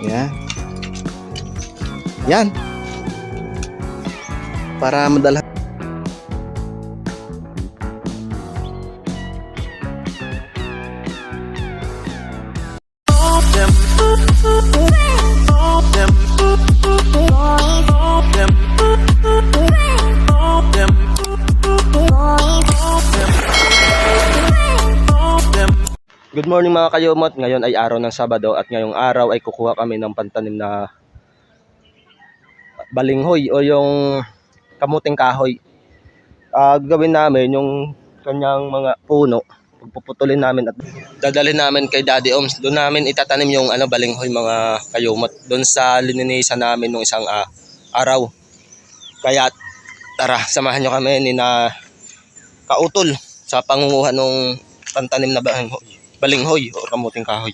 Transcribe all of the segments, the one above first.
Yan. Yan. Para madala. Good morning mga kayumot. Ngayon ay araw ng Sabado at ngayong araw ay kukuha kami ng pantanim na balinghoy o yung kamuting kahoy. Gawin namin yung kanyang mga puno. Puputulin namin at dadalhin namin kay Daddy Oms. Doon namin itatanim yung balinghoy mga kayumot. Doon sa lininisan namin nung isang araw. Kaya tara, samahan nyo kami ni na Kautol sa pangunguha ng pantanim na balinghoy o kamuting kahoy.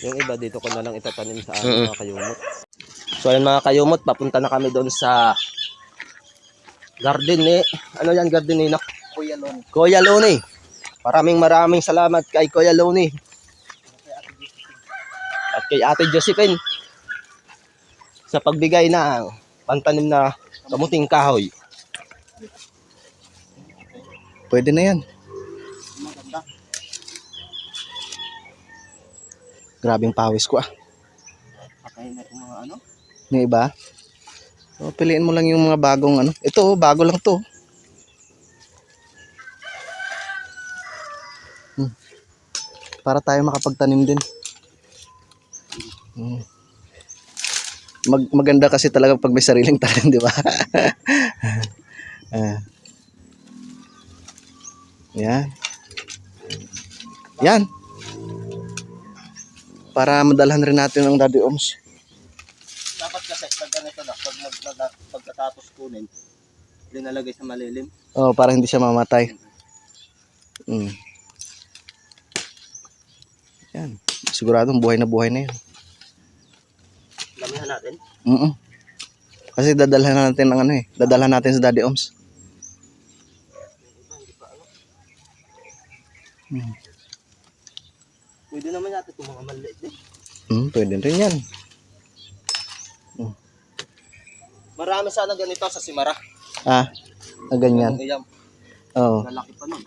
Yung iba dito ko na lang itatanim sa mga kayumot. So ayun mga kayumot, papunta na kami doon sa garden ni ano yan, garden ni Kuya Loni. Maraming salamat kay Kuya Loni at kay Ate Josephine sa pagbigay ng pantanim na kamuting kahoy. Pwede na yan. Grabing pawis ko Pakain na itong mga Yung iba. So, piliin mo lang yung mga bagong Ito, bago lang to. Para tayo makapagtanim din. Maganda kasi talaga pag may sariling tanim, di ba? Yan. Yan. Para madalhan rin natin ang Daddy Oms. Dapat kasi pag ganito na, pagkatapos kunin, linalagay sa malilim. Oh, para hindi siya mamatay. Yan. Siguradong buhay na yan. Lamihan natin. Kasi dadalhan natin ang dadalhan natin sa Daddy Oms. Pwede naman natin itong mga maliit din. Pwede rin yan. Marami sana ganito sa Simara. Ganyan. Oo. Lalaki pa nun.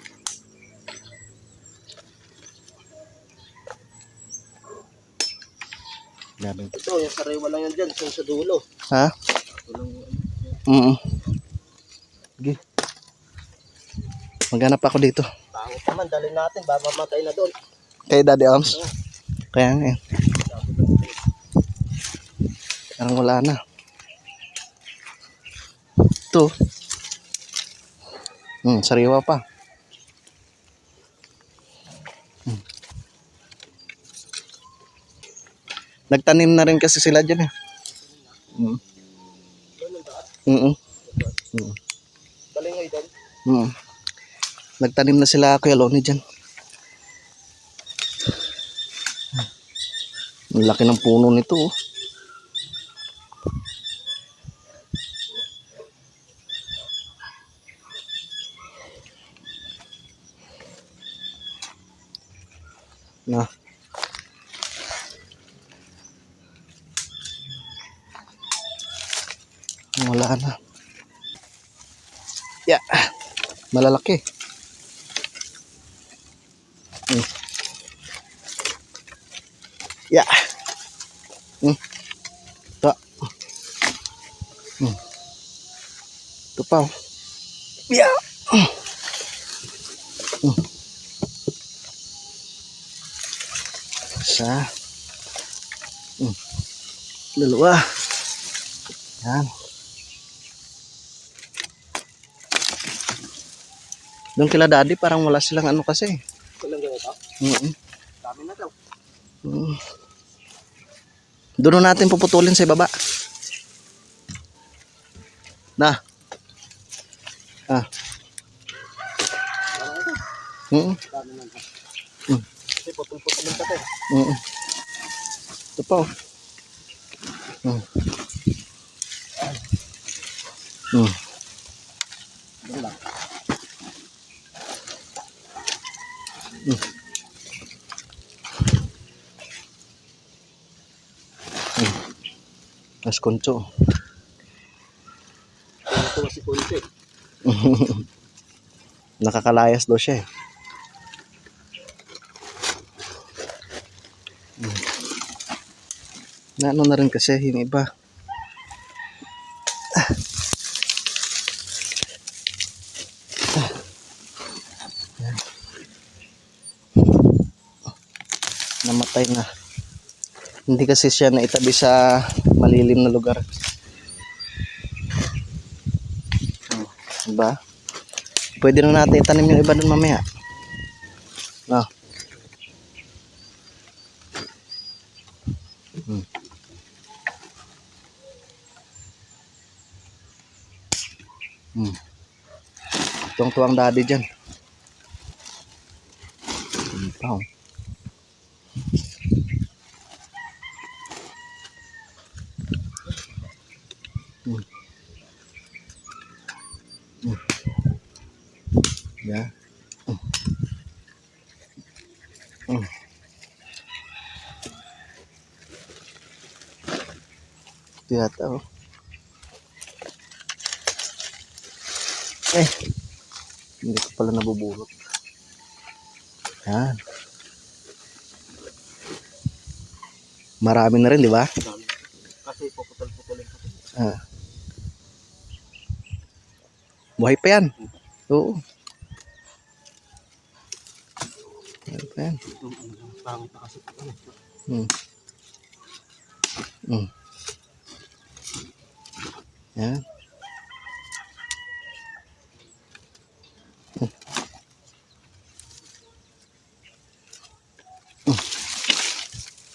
Ito, yung sariwa lang yan dyan, sa dulo. Sige. Maghanap ako dito. Pangit naman, dalhin natin, baka mamatay na doon. Kay Daddy Oms? Kaya nga Parang wala na. Ito. Sariwa pa. Nagtanim na rin kasi sila dyan Balinghoy doon? Nagtanim na sila Kuya Loni dyan. Ang laki ng puno nito Na. Wala na. Yeah. Malalaki. Yeah. Ito. Ito pa. Yeah. Isa. Dalawa. Yan. Doon kila Daddy parang wala silang kasi. Walang ganito? Dami na daw. Doon natin puputulin sa baba. Na. Dami na daw. Kasi putol-putulin ka tayo. Ito pa Doon lang. Mas kuncho. Ito si Kunti. Nakakalayas daw siya eh. Na ano na rin kasi yung iba. Namatay na. Hindi kasi siya naitabi sa malilim na lugar. Diba? Pwede na natin itanim yung iba dun mamaya. No. Tuwang-tuwang daddy dyan. Oh. Yeah. Ito yata oh. Hindi ko pala nabubulot. Yan. Marami na rin, di ba? Kasi puputol-putulin ko. Buhay pa yan. Oo. Buhay pa yan. Pangit na kasi. Yan.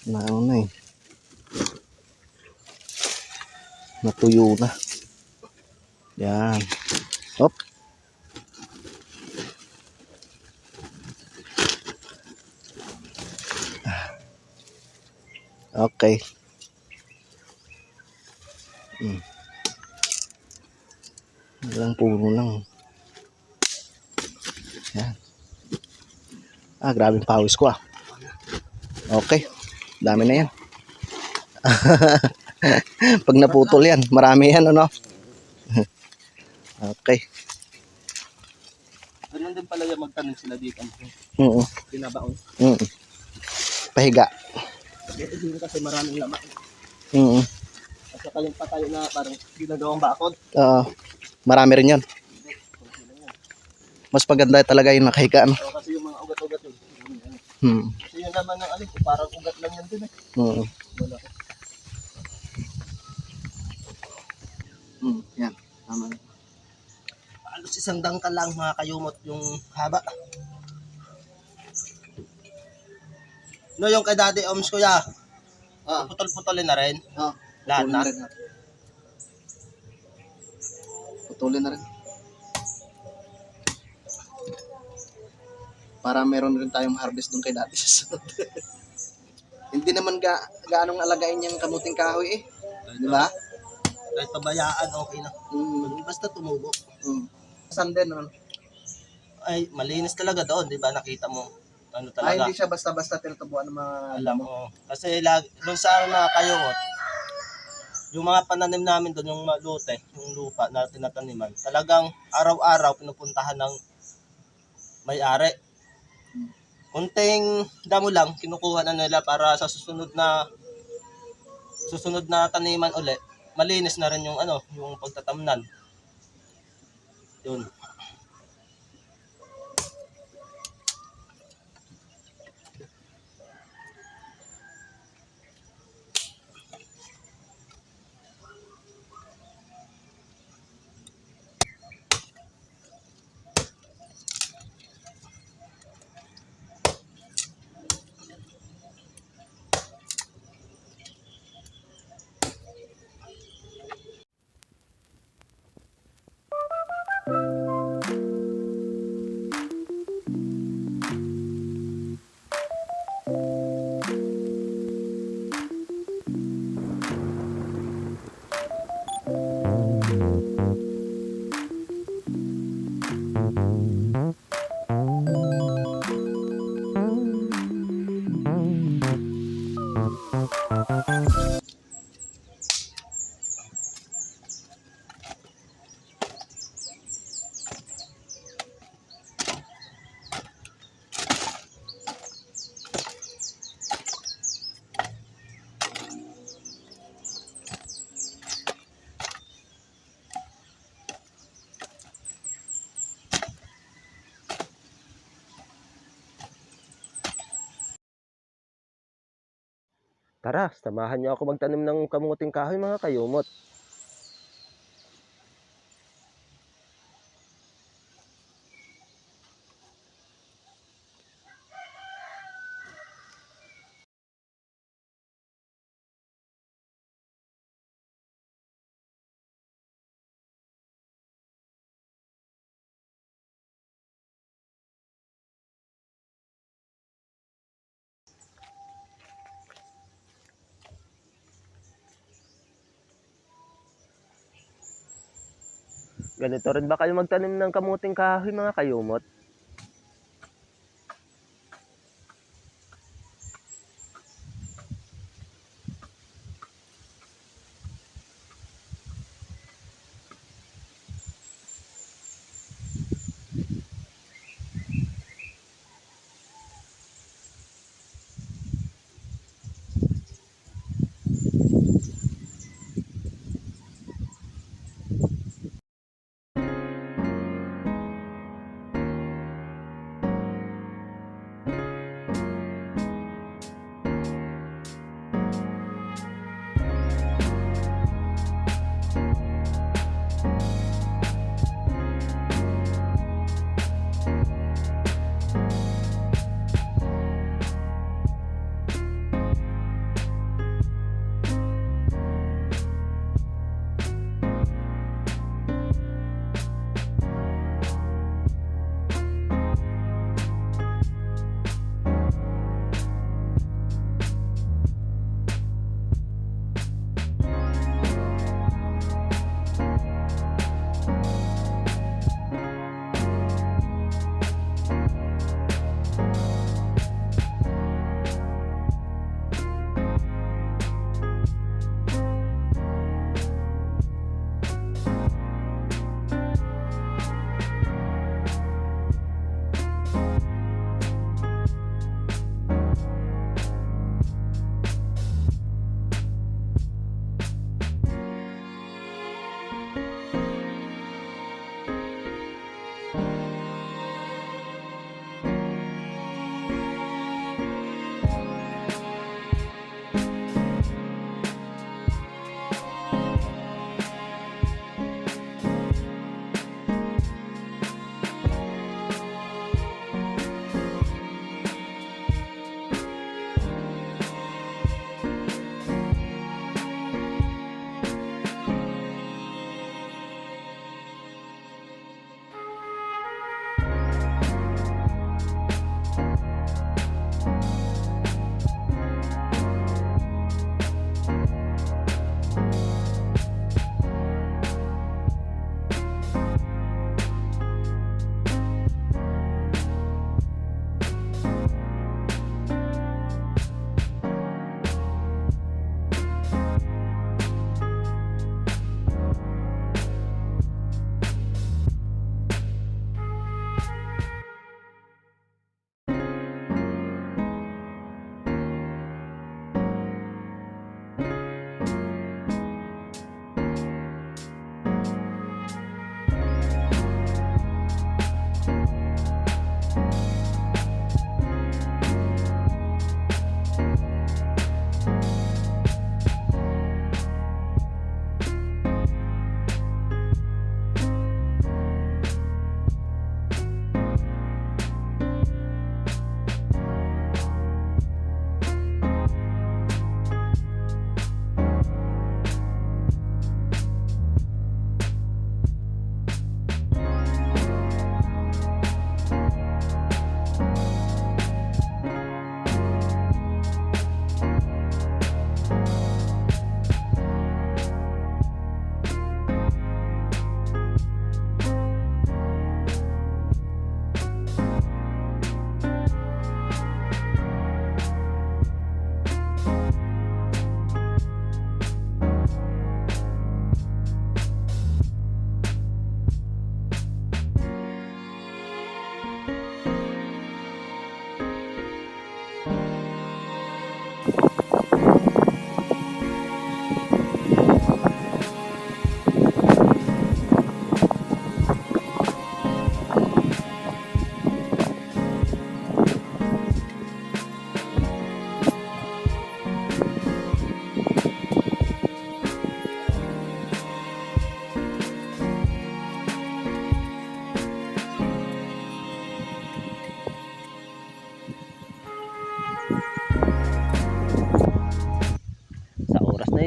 Naano na eh. Natuyo na. Yan. Hop. Okay. Ilang puno lang. Yan. Grabe yung pawis ko ah. Okay. Dami na yan. Pag naputol yan, marami yan ano. Okay. Ganun din pala yung magtanim sila dito. Oo. Binabaon. Pahiga. Dito kasi maraming laman. At saka yung patayo na parang ginagawang bakod. Marami rin yan. Mas maganda talaga yung nakahiga. Ano? Kasi yung mga ugat-ugat yun. Kasi yung laman ng alin, parang ugat lang yan din eh. Malaki. Yan. Tama. Halos isang dangkal lang mga kayumot yung haba. No, yung kay Daddy Oms kuya. Putol-putulin na rin. Lahat na. Putulin na rin. Para meron rin tayong harvest dun kay Daddy sa sunod. Hindi naman gaanong alagain yung kamuting kahoy eh. Di ba? Kahit pabayaan, okay na. Basta tumubo. Saan din naman? Ay, malinis talaga doon, di ba? Nakita mo. Ano talaga. Hindi siya basta-basta tinutubuan ng mga alam mo. Kasi doon sa na kayot, yung mga pananim namin doon, yung lote, yung lupa na tinataniman, talagang araw-araw pinupuntahan ng may-ari. Kunting damo lang, kinukuha na nila para sa susunod na taniman uli, malinis na rin yung yung pagtatamnan. Yun. Tara, samahan niyo ako magtanim ng kamuting kahoy mga kayumot. Ganito rin ba kayo magtanim ng kamuting kahoy mga kayumot?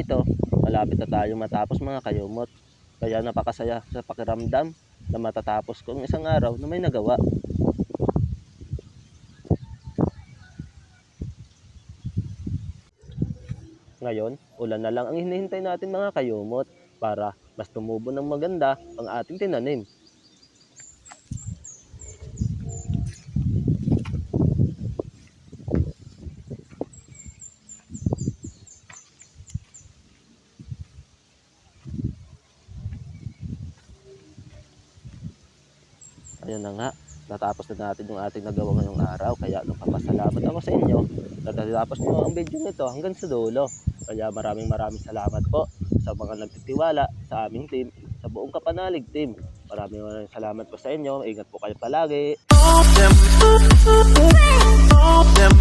nito, malapit na tayong matapos mga kayumot. Kaya napakasaya sa pakiramdam na matatapos ko ang isang araw na may nagawa. Ngayon, ulan na lang ang hinihintay natin mga kayumot para mas tumubo ng maganda ang ating tinanim. Ayun na nga, natapos na natin yung ating nagawa ngayong araw. Kaya nagpapasalamat ako sa inyo na natapos nyo ang video nito hanggang sa dulo. Kaya maraming salamat po sa mga nagtitiwala sa aming team, sa buong Kapanalig team. Maraming salamat po sa inyo. Ingat po kayo palagi. Them